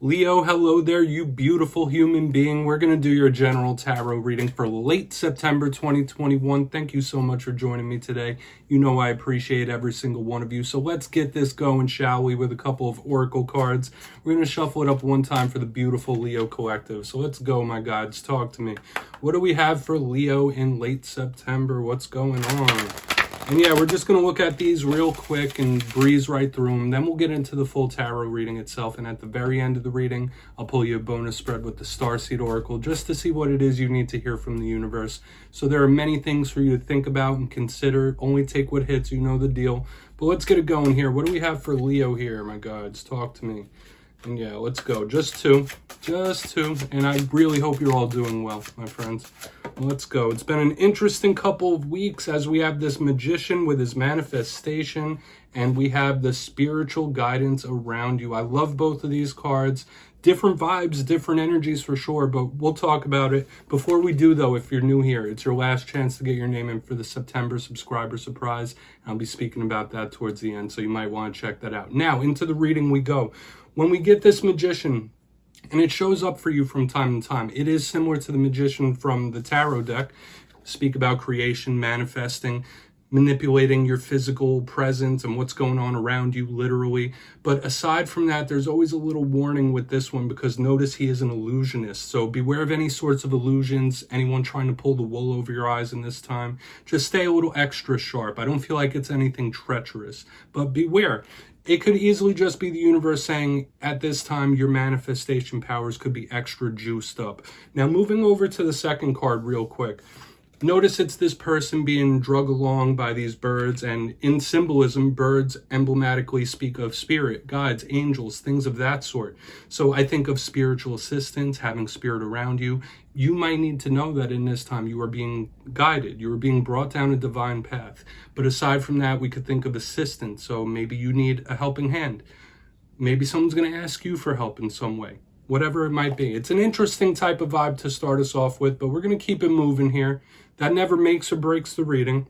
Leo, hello there, you beautiful human being. We're going to do your general tarot reading for late September 2021. Thank you so much for joining me today. You know I appreciate every single one of you. So let's get this going, shall we, with a couple of oracle cards. We're going to shuffle it up one time for the beautiful Leo collective. So let's go, my gods. Talk to me. What do we have for Leo in late September? What's going on? And yeah, we're just going to look at these real quick and breeze right through them. Then we'll get into the full tarot reading itself. And at the very end of the reading, I'll pull you a bonus spread with the Starseed Oracle just to see what it is you need to hear from the universe. So there are many things for you to think about and consider. Only take what hits, you know the deal. But let's get it going here. What do we have for Leo here, my gods? Talk to me. And yeah, let's go. Just two. And I really hope you're all doing well, my friends. Let's go. It's been an interesting couple of weeks as we have this magician with his manifestation and we have the spiritual guidance around you. I love both of these cards. Different vibes, different energies for sure, but we'll talk about it. Before we do, though, if you're new here, it's your last chance to get your name in for the September subscriber surprise. I'll be speaking about that towards the end, so you might want to check that out. Now, into the reading we go. When we get this magician, and it shows up for you from time to time, it is similar to the magician from the tarot deck. Speak about creation, manifesting, manipulating your physical presence and what's going on around you, literally. But aside from that, there's always a little warning with this one because notice he is an illusionist. So beware of any sorts of illusions, anyone trying to pull the wool over your eyes in this time. Just stay a little extra sharp. I don't feel like it's anything treacherous, but beware. It could easily just be the universe saying at this time your manifestation powers could be extra juiced up. Now moving over to the second card real quick. Notice it's this person being drug along by these birds, and in symbolism, birds emblematically speak of spirit, guides, angels, things of that sort. So I think of spiritual assistance, having spirit around you. You might need to know that in this time you are being guided, you are being brought down a divine path. But aside from that, we could think of assistance. So maybe you need a helping hand. Maybe someone's going to ask you for help in some way. Whatever it might be. It's an interesting type of vibe to start us off with, but we're going to keep it moving here. That never makes or breaks the reading.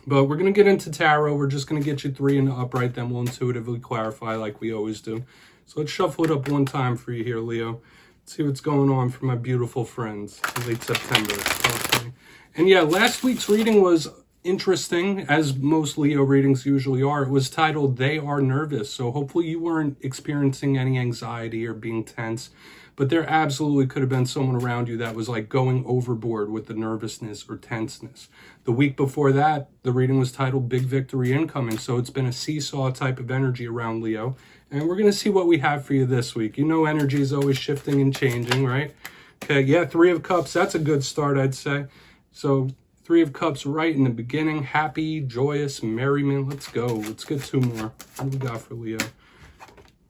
But we're going to get into tarot. We're just going to get you three in the upright, then we'll intuitively clarify like we always do. So let's shuffle it up one time for you here, Leo. Let's see what's going on for my beautiful friends in late September. Okay. And yeah, last week's reading was interesting, as most Leo readings usually are. It was titled, They Are Nervous. So hopefully you weren't experiencing any anxiety or being tense, but there absolutely could have been someone around you that was like going overboard with the nervousness or tenseness. The week before that, the reading was titled Big Victory Incoming. So it's been a seesaw type of energy around Leo. And we're going to see what we have for you this week. You know, energy is always shifting and changing, right? Okay, yeah, Three of Cups. That's a good start, I'd say. So Three of Cups right in the beginning. Happy, joyous, merriment. Let's go. Let's get two more. What do we got for Leo?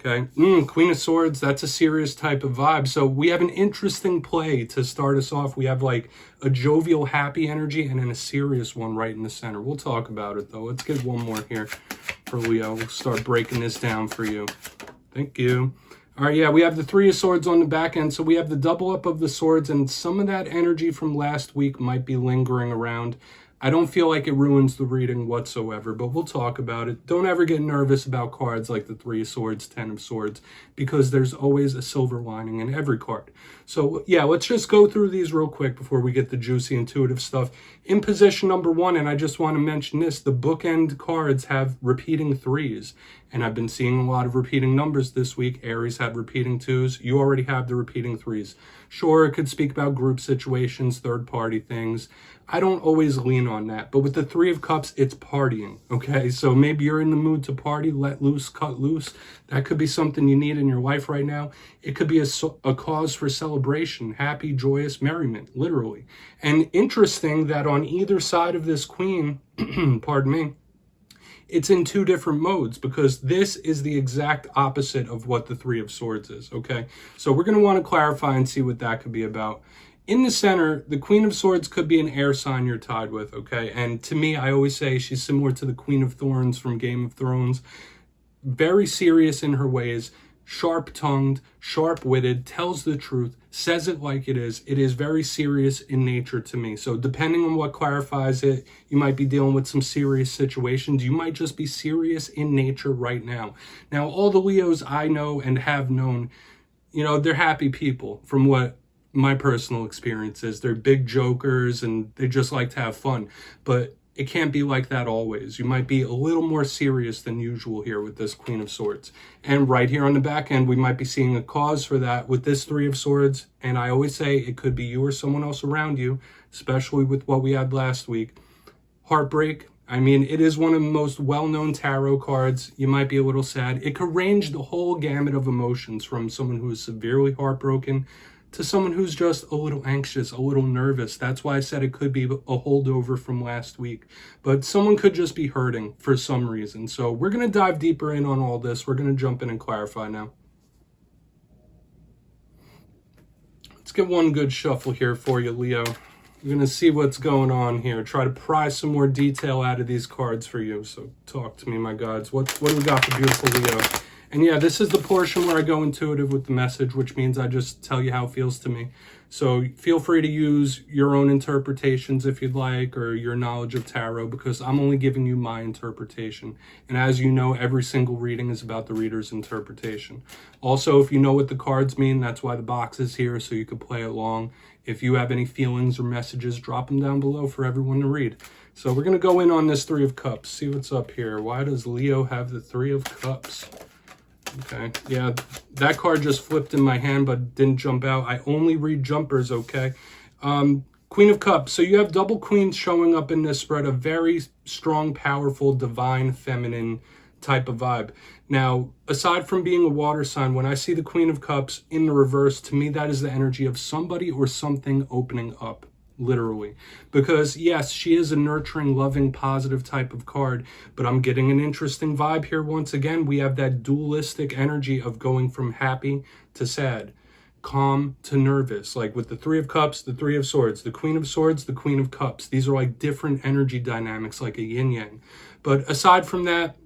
Okay. Queen of Swords. That's a serious type of vibe. So we have an interesting play to start us off. We have like a jovial, happy energy and then a serious one right in the center. We'll talk about it though. Let's get one more here for Leo. We'll start breaking this down for you. Thank you. All right, yeah, we have the Three of Swords on the back end. So we have the double up of the swords, and some of that energy from last week might be lingering around. I don't feel like it ruins the reading whatsoever, but we'll talk about it. Don't ever get nervous about cards like the Three of Swords, Ten of Swords, because there's always a silver lining in every card. So yeah, let's just go through these real quick before we get the juicy intuitive stuff. In position number one, and I just want to mention this, the bookend cards have repeating threes. And I've been seeing a lot of repeating numbers this week. Aries had repeating twos. You already have the repeating threes. Sure, it could speak about group situations, third-party things. I don't always lean on that. But with the Three of Cups, it's partying, okay? So maybe you're in the mood to party, let loose, cut loose. That could be something you need in your life right now. It could be a cause for celebration, happy, joyous merriment, literally. And interesting that on either side of this queen, pardon me, it's in two different modes because this is the exact opposite of what the Three of Swords is, okay? So we're going to want to clarify and see what that could be about. In the center, the Queen of Swords could be an air sign you're tied with, okay? And to me, I always say she's similar to the Queen of Thorns from Game of Thrones. Very serious in her ways, sharp-tongued, sharp-witted, tells the truth, says it like it is. It is very serious in nature to me. So depending on what clarifies it, you might be dealing with some serious situations. You might just be serious in nature right now. Now, all the Leos I know and have known, they're happy people from what my personal experience is. They're big jokers and they just like to have fun. But it can't be like that always. You might be a little more serious than usual here with this Queen of Swords. And right here on the back end, we might be seeing a cause for that with this Three of Swords. And I always say it could be you or someone else around you, especially with what we had last week. Heartbreak. I mean, it is one of the most well-known tarot cards. You might be a little sad. It could range the whole gamut of emotions from someone who is severely heartbroken to someone who's just a little anxious, a little nervous. That's why I said it could be a holdover from last week. But someone could just be hurting for some reason. So we're going to dive deeper in on all this. We're going to jump in and clarify now. Let's get one good shuffle here for you, Leo. We're going to see what's going on here. Try to pry some more detail out of these cards for you. So talk to me, my gods. What do we got for beautiful Leo? And yeah, this is the portion where I go intuitive with the message, which means I just tell you how it feels to me. So feel free to use your own interpretations if you'd like, or your knowledge of tarot, because I'm only giving you my interpretation. And as you know, every single reading is about the reader's interpretation. Also, if you know what the cards mean, that's why the box is here, so you can play along. If you have any feelings or messages, drop them down below for everyone to read. So we're going to go in on this Three of Cups, see what's up here. Why does Leo have the Three of Cups? Okay, yeah, that card just flipped in my hand but didn't jump out. I only read jumpers, okay? Queen of Cups. So you have double queens showing up in this spread, a very strong, powerful, divine, feminine type of vibe. Now, aside from being a water sign, when I see the Queen of Cups in the reverse, to me, that is the energy of somebody or something opening up. Literally, because yes, she is a nurturing, loving, positive type of card, but I'm getting an interesting vibe here. Once again, we have that dualistic energy of going from happy to sad, calm to nervous, like with the Three of Cups, the Three of Swords, the Queen of Swords, the Queen of Cups. These are like different energy dynamics, like a yin yang. But aside from that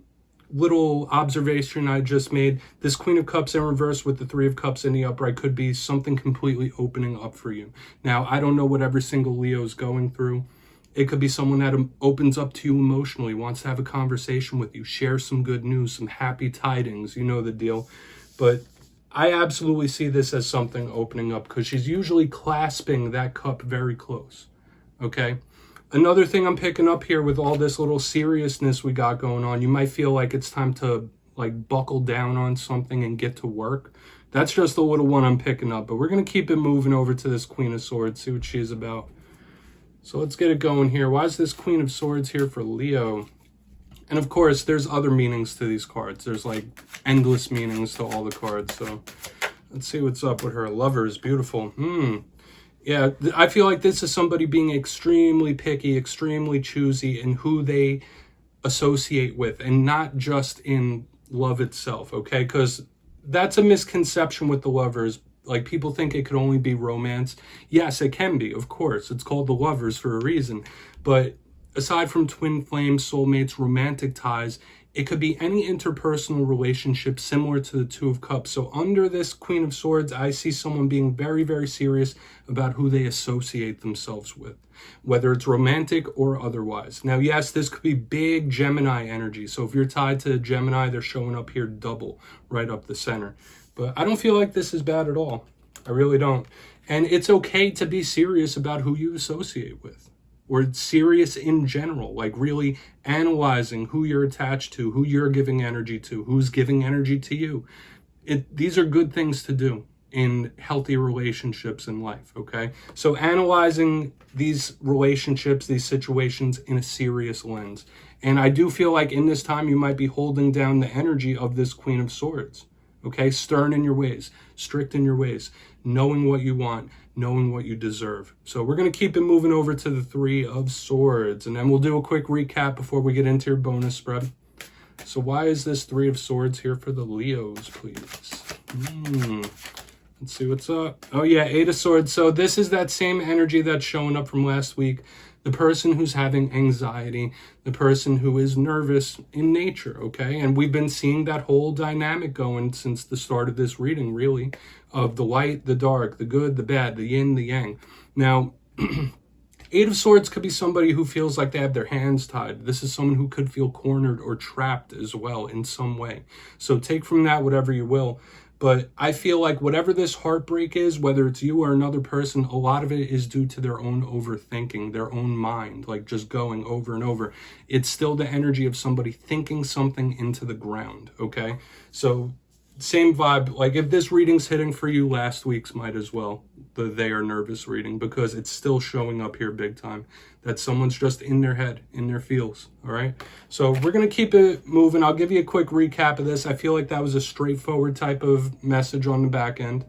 little observation I just made, this Queen of Cups in reverse with the Three of Cups in the upright could be something completely opening up for you. Now, I don't know what every single Leo is going through. It could be someone that opens up to you emotionally, wants to have a conversation with you, share some good news, some happy tidings, you know the deal. But I absolutely see this as something opening up, because she's usually clasping that cup very close, okay? Another thing I'm picking up here with all this little seriousness we got going on, you might feel like it's time to like buckle down on something and get to work. That's just the little one I'm picking up, but we're going to keep it moving over to this Queen of Swords, see what she's about. So let's get it going here. Why is this Queen of Swords here for Leo? And of course, there's other meanings to these cards. There's like endless meanings to all the cards. So let's see what's up with her. Lovers, beautiful. Yeah, I feel like this is somebody being extremely picky, extremely choosy in who they associate with, and not just in love itself, okay? Because that's a misconception with the Lovers. Like, people think it could only be romance. Yes, it can be, of course. It's called the Lovers for a reason. But aside from twin flames, soulmates, romantic ties, it could be any interpersonal relationship similar to the Two of Cups. So under this Queen of Swords, I see someone being very, very serious about who they associate themselves with, whether it's romantic or otherwise. Now, yes, this could be big Gemini energy. So if you're tied to Gemini, they're showing up here double, right up the center. But I don't feel like this is bad at all. I really don't. And it's okay to be serious about who you associate with, or serious in general, like really analyzing who you're attached to, who you're giving energy to, who's giving energy to you. These are good things to do in healthy relationships in life, okay? So analyzing these relationships, these situations in a serious lens. And I do feel like in this time, you might be holding down the energy of this Queen of Swords, okay? Stern in your ways, strict in your ways, knowing what you want, knowing what you deserve. So we're going to keep it moving over to the Three of Swords, and then we'll do a quick recap before we get into your bonus spread. So why is this Three of Swords here for the Leos, please? Let's see what's up. Oh yeah, Eight of Swords. So this is that same energy that's showing up from last week. The person who's having anxiety, the person who is nervous in nature, okay? And we've been seeing that whole dynamic going since the start of this reading, really, of the light, the dark, the good, the bad, the yin, the yang. Now, Eight of Swords could be somebody who feels like they have their hands tied. This is someone who could feel cornered or trapped as well in some way. So take from that whatever you will. But I feel like whatever this heartbreak is, whether it's you or another person, a lot of it is due to their own overthinking, their own mind, like just going over and over. It's still the energy of somebody thinking something into the ground, okay? So same vibe. Like if this reading's hitting for you, last week's might as well. The They Are Nervous reading, because it's still showing up here big time. That someone's just in their head, in their feels, all right? So we're going to keep it moving. I'll give you a quick recap of this. I feel like that was a straightforward type of message on the back end.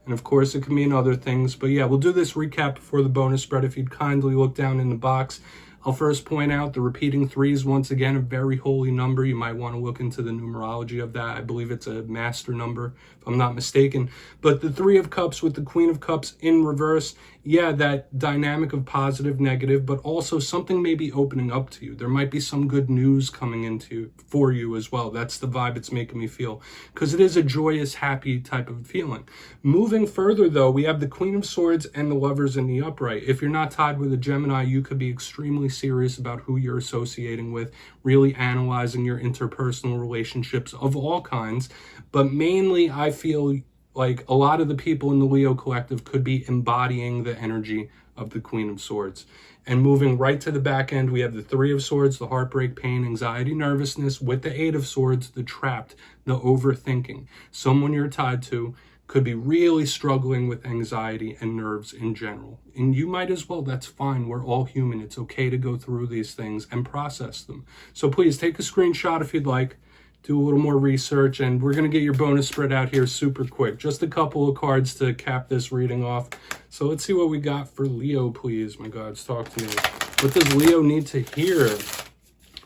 And of course, it can mean other things. But yeah, we'll do this recap before the bonus spread. If you'd kindly look down in the box, I'll first point out the repeating 3 is once again a very holy number. You might want to look into the numerology of that. I believe it's a master number, if I'm not mistaken. But the 3 of Cups with the Queen of Cups in reverse, yeah, that dynamic of positive, negative, but also something may be opening up to you. There might be some good news coming into for you as well. That's the vibe it's making me feel, because it is a joyous, happy type of feeling. Moving further, though, we have the Queen of Swords and the Lovers in the upright. If you're not tied with a Gemini, you could be extremely serious about who you're associating with, really analyzing your interpersonal relationships of all kinds. But mainly, I feel like a lot of the people in the Leo collective could be embodying the energy of the Queen of Swords. And moving right to the back end, we have the 3 of Swords, the heartbreak, pain, anxiety, nervousness, with the 8 of Swords, the trapped, the overthinking. Someone you're tied to could be really struggling with anxiety and nerves in general. And you might as well. That's fine. We're all human. It's okay to go through these things and process them. So please take a screenshot if you'd like. Do a little more research, and we're going to get your bonus spread out here super quick. Just a couple of cards to cap this reading off. So let's see what we got for Leo, please. My gods, talk to me. What does Leo need to hear?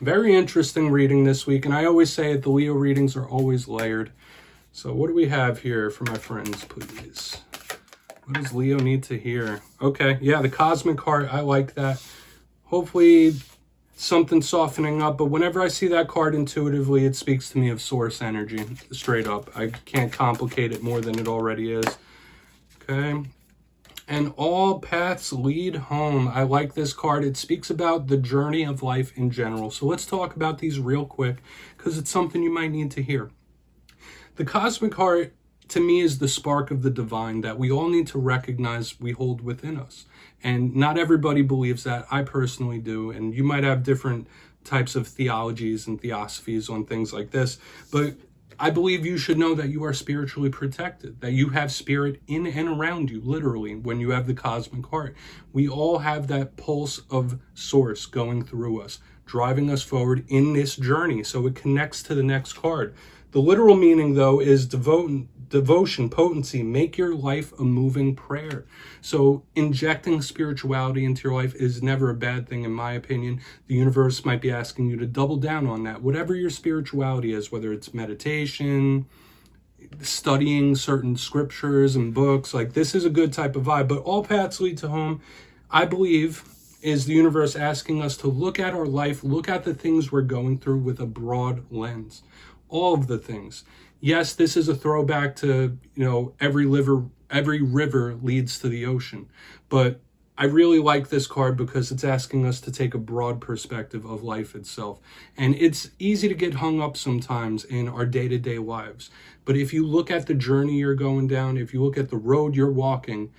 Very interesting reading this week, and I always say it, the Leo readings are always layered. So what do we have here for my friends, please? What does Leo need to hear? Okay, yeah, the Cosmic Heart, I like that. Hopefully something softening up, but whenever I see that card intuitively, it speaks to me of source energy, straight up. I can't complicate it more than it already is. Okay. And all paths lead home. I like this card. It speaks about the journey of life in general. So let's talk about these real quick, because it's something you might need to hear. The Cosmic Heart, to me, is the spark of the divine that we all need to recognize we hold within us. And not everybody believes that. I personally do. And you might have different types of theologies and theosophies on things like this. But I believe you should know that you are spiritually protected, that you have spirit in and around you, literally, when you have the Cosmic Heart. We all have that pulse of source going through us, driving us forward in this journey. So it connects to the next card. The literal meaning, though, is devotion, potency. Make your life a moving prayer. So injecting spirituality into your life is never a bad thing, in my opinion. The universe might be asking you to double down on that. Whatever your spirituality is, whether it's meditation, studying certain scriptures and books, like this is a good type of vibe. But all paths lead to home, I believe, is the universe asking us to look at our life, look at the things we're going through with a broad lens. All of the things. Yes, this is a throwback to, every river leads to the ocean. But I really like this card because it's asking us to take a broad perspective of life itself. And it's easy to get hung up sometimes in our day-to-day lives. But if you look at the journey you're going down, if you look at the road you're walking,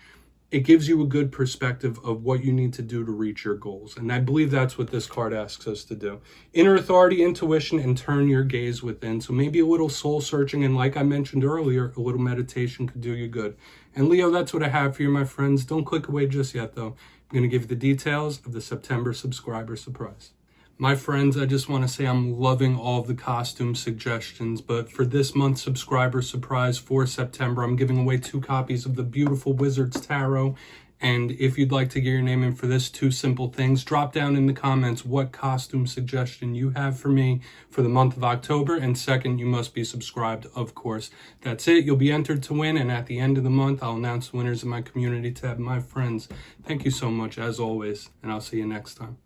it gives you a good perspective of what you need to do to reach your goals. And I believe that's what this card asks us to do. Inner authority, intuition, and turn your gaze within. So maybe a little soul searching, and like I mentioned earlier, a little meditation could do you good. And Leo, that's what I have for you, my friends. Don't click away just yet, though. I'm going to give you the details of the September subscriber surprise. My friends, I just want to say I'm loving all of the costume suggestions, but for this month's subscriber surprise for September, I'm giving away 2 copies of the beautiful Wizard's Tarot. And if you'd like to get your name in for this, 2 simple things. Drop down in the comments what costume suggestion you have for me for the month of October. And second, you must be subscribed, of course. That's it. You'll be entered to win. And at the end of the month, I'll announce the winners in my community tab. My friends, thank you so much, as always. And I'll see you next time.